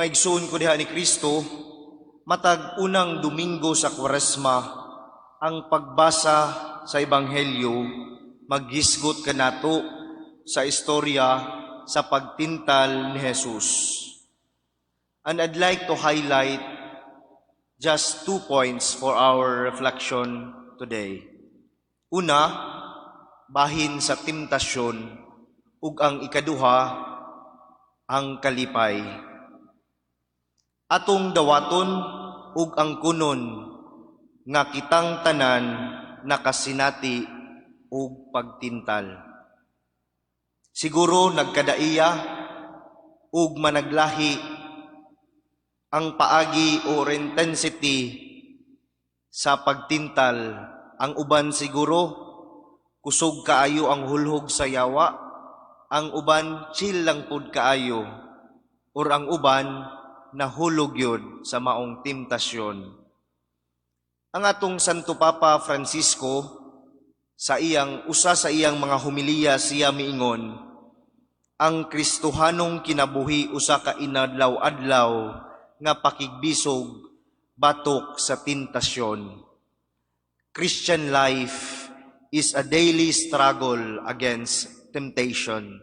Maigsoon ko diha ni Kristo, matag unang Domingo sa Kwaresma, ang pagbasa sa Ebanghelyo, maghisgot kanato sa istorya sa pagtintal ni Jesus. And I'd like to highlight just 2 points for our reflection today. Una, bahin sa temptasyon, ug ang ikaduha, ang kalipay. Atong dawaton ug ang kunon nga kitang tanan nakasinati ug pagtintal. Siguro nagkadaiya ug managlahi ang paagi o intensity sa pagtintal. Ang uban siguro kusog kaayo ang hulhog sa yawa, ang uban chill lang pud kaayo, or ang uban nahulog yun sa maong temptasyon. Ang atong Santo Papa Francisco, usa sa iyang mga humilya siya miingon, ang Kristohanong kinabuhi usa ka inadlaw-adlaw nga pakigbisog batok sa temptasyon. Christian life is a daily struggle against temptation.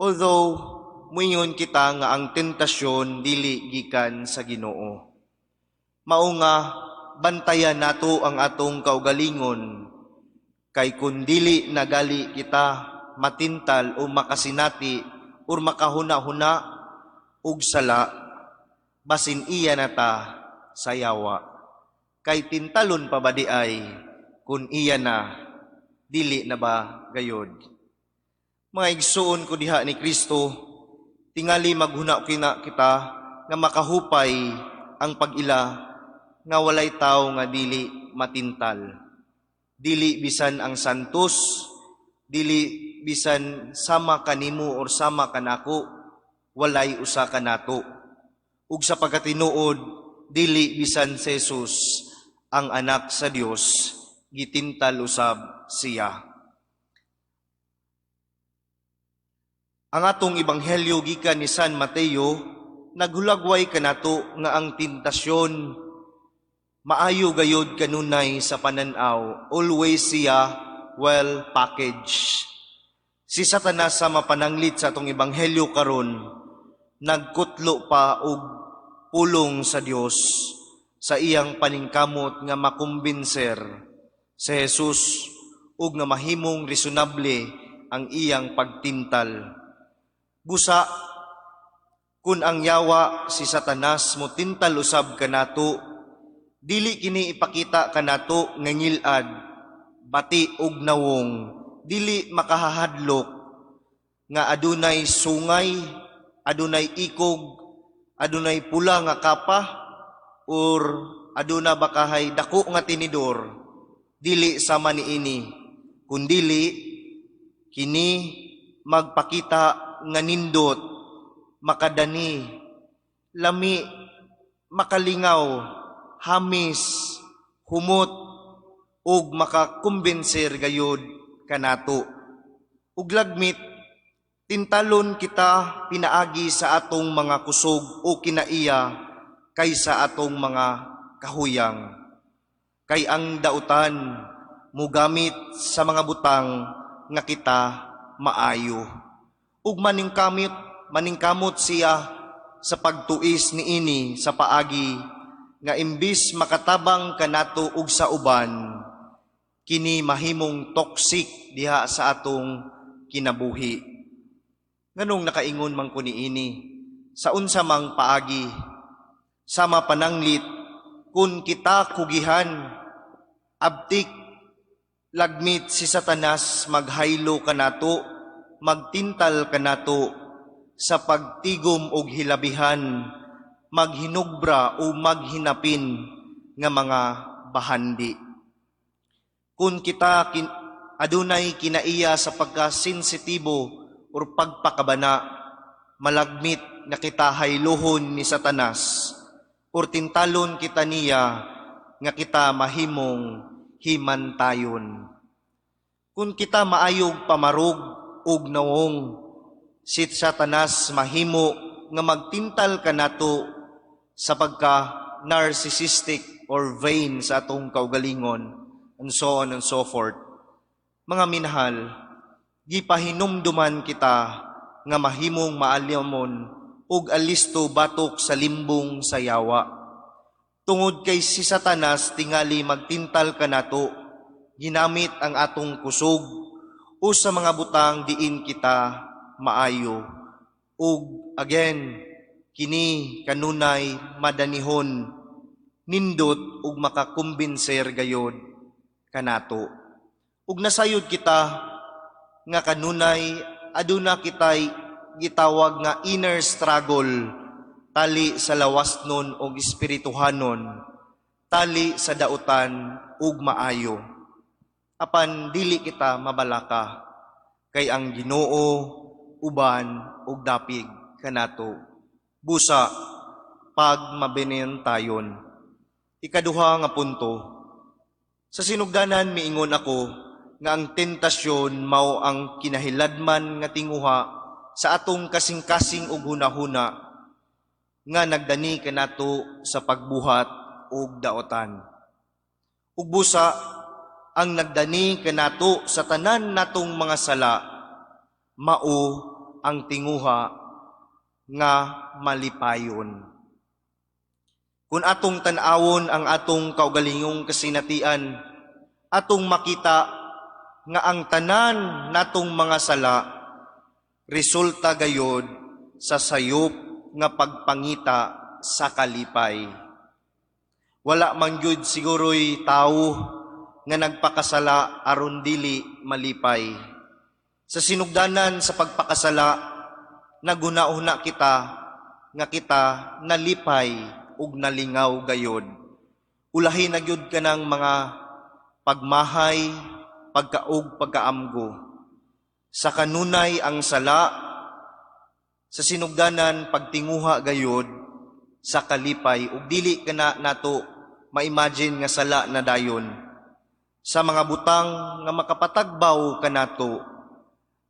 Although muingon kita nga ang tentasyon dili gikan sa Ginoo. Mao nga bantayan nato ang atong kaugalingon, kay kun dili nagali kita matintal o makasinati o makahuna-huna og sala, basin iya nata sa yawa. Kay tintalon pa ba di ay kun iya na dili na ba gayod. Mga igsuon ko diha ni Kristo, tingali maghuna kita nga makahupay ang pag-ila nga walay tao nga dili matintal. Dili bisan ang santos, dili bisan sama kanimo or sama kanako, walay usa kanato. Ug sa pagkatinuod, dili bisan si Jesus ang anak sa Dios, gitintal usab siya. Ang atong ebanghelyo gikan ni San Mateo naghulagway kanato nga ang tentasyon maayo gayod kanunay sa pananaw, always siya well packaged. Si Satanas sa mapananglit sa atong ebanghelyo karon nagkutlo pa og pulong sa Dios sa iyang paningkamot nga makumbinser si Jesus ug nga mahimong reasonable ang iyang pagtintal. Busa, kun ang yawa si Satanas mo tintal usab kanato, dili kini ipakita kanato nga ngilad, bati ug nawong, dili makahahadlok nga adunay sungay, adunay ikog, adunay pula nga kapa, or aduna bakahay dako nga tinidor, dili sama niini, kundili kini magpakita nga nindot, makadani, lami, makalingaw, hamis, humot, ug makakumbinser gayod kanato. Ug lagmit, tintalon kita pinaagi sa atong mga kusog o kinaiya kaysa atong mga kahuyang. Kay ang dautan mugamit sa mga butang nga kita maayo. Ug maningkamot siya sa pagtuis niini sa paagi nga imbis makatabang kanato ug sa uban, kini mahimong toxic diha sa atong kinabuhi. Nganong nakaingon man ko niini, sa unsa mang paagi, sama pananglit, kun kita kugihan, abtik, lagmit si Satanas maghaylo kanato, magtintal kanato sa pagtigom og hilabihan, maghinugbra o maghinapin nga mga bahandi. Kung kita adunay kinaiya sa pagkasensitibo o pagpakabana, malagmit na kita hayluhon ni Satanas or tintalon kita niya nga kita mahimong himantayon. Kung kita maayog pamarog ug nawong, si Satanas mahimo nga magtintal kanato sa pagka narcissistic or vain sa atong kaugalingon, and so on and so forth. Mga minahal, gipahinumduman kita nga mahimong maalyamon ug alisto batok sa limbong sa yawa. Tungod kay si Satanas tingali magtintal kanato, ginamit ang atong kusog o sa mga butang diin kita maayo. Ug again, kini kanunay madanihon nindot ug makakumbinser gayod kanato. Ug nasayod kita nga kanunay aduna kitay gitawag nga inner struggle, tali sa lawasnon o espirituhanon, tali sa dautan ug maayo. Apan dili kita mabalaka, kay ang Ginoo uban ug dapig kanato. Busa pag mabinentayon. Ikaduha nga punto. Sa sinugdanan miingon ako nga ang tentasyon mao ang kinahiladman nga tinguha sa atong kasing-kasing ug hunahuna nga nagdani kanato sa pagbuhat ug daotan. Ug busa ang nagdani kanato sa tanan natong mga sala mao ang tinguha nga malipayon. Kung atong tan-awon ang atong kaugalingong kasinatian, atong makita nga ang tanan natong mga sala resulta gayod sa sayop nga pagpangita sa kalipay. Wala man gyud siguro'y tao nga nagpakasala aron dili malipay. Sa sinugdanan sa pagpakasala, naguna-una kita nga kita nalipay ug nalingaw gayod. Ulahi na gyud kanang mga pagmahay, pagkaog, pagkaamgo. Sa kanunay ang sala, sa sinugdanan pagtinguha gayod sa kalipay ug dili kana nato ma-imagine nga sala na dayon. Sa mga butang nga makapatagbaw kanato,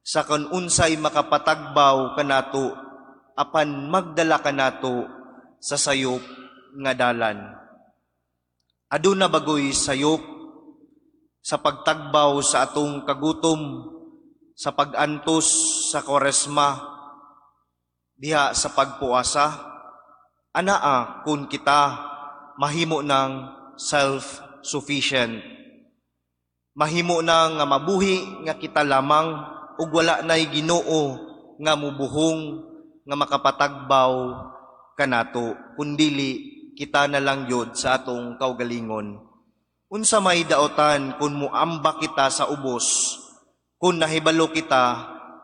sa kanunsay makapatagbaw kanato, apan magdala kanato sa sayop nga dalan. Aduna bagoy sayop sa pagtagbaw sa atong kagutom, sa pag-antos sa Kwaresma, diha sa pagpuasa, anaa kung kita mahimo ng self-sufficient. Mahimo na nga mabuhi nga kita lamang ug wala nay Ginoo nga mubuhong nga makapatagbaw kanato, kundili kita na lang yod sa atong kaugalingon. Unsa may daotan kun muamba kita sa ubos, kun nahibalo kita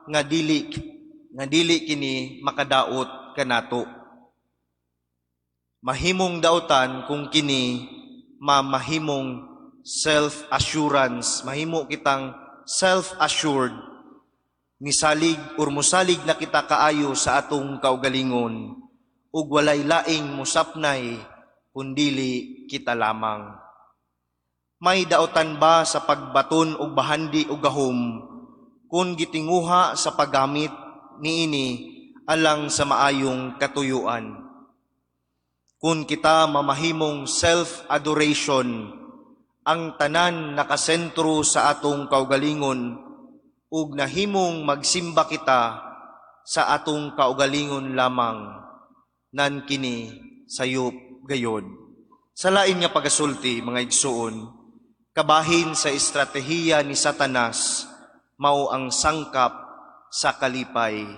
nga dili kini makadaot kanato. Mahimong daotan kung kini mahimong self-assurance, mahimo kitang self-assured, misalig or musalig na kita kaayo sa atong kaugalingon, ug walay laing musapnay, kundili kita lamang. May daotan ba sa pagbaton og bahandi og gahom, kung gitinguha sa paggamit niini alang sa maayong katuyuan? Kung kita mamahimong self-adoration, ang tanan nakasentro sa atong kaugalingon, ug nahimong magsimba kita sa atong kaugalingon lamang, nan kini sayop gayod. Sa lain nga pagasulti, mga igsuon, kabahin sa estratehiya ni Satanas, mao ang sangkap sa kalipay.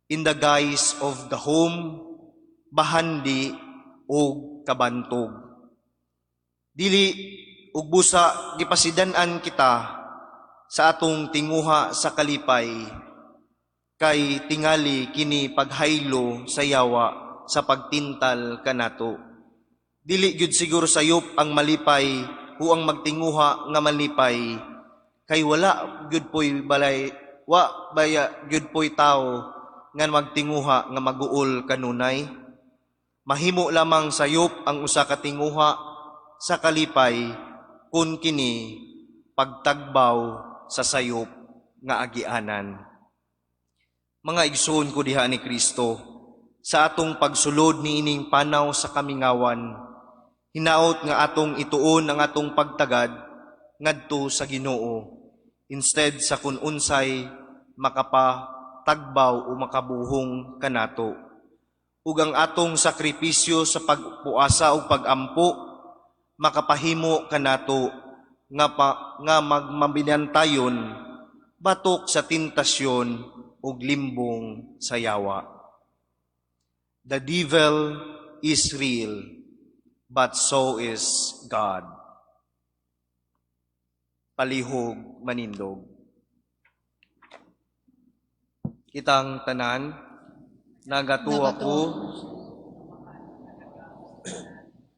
In the guise of gahom, bahandi, o kabantog. Dili ug busa gipasidan-an kita sa atong tinguha sa kalipay, kay tingali kini paghaylo sa yawa sa pagtintal kanato. Dili gyud siguro sayop ang malipay o ang magtinguha nga malipay, kay wala gyud poy balay, wa baya gyud poy tao nga magtinguha nga maguol kanunay. Mahimo lamang sayop ang usa ka tinguha sa kalipay kun kini pagtagbaw sa sayop nga agianan. Mga igsoon ko diha ni Kristo, sa atong pagsulod ni ining panaw sa kamingawan, hinaot nga atong ituon ang atong pagtagad ngadto sa Ginoo, instead sa kun unsay makapatagbaw o makabuhong kanato. Ug ang atong sakripisyo sa pagpuasa o pagampo makapahimo kanato nga magmabinantayon batok sa tentasyon ug limbong sa yawa. The devil is real, but so is God. Palihog manindog. Kitang tanan, nagatuwa ko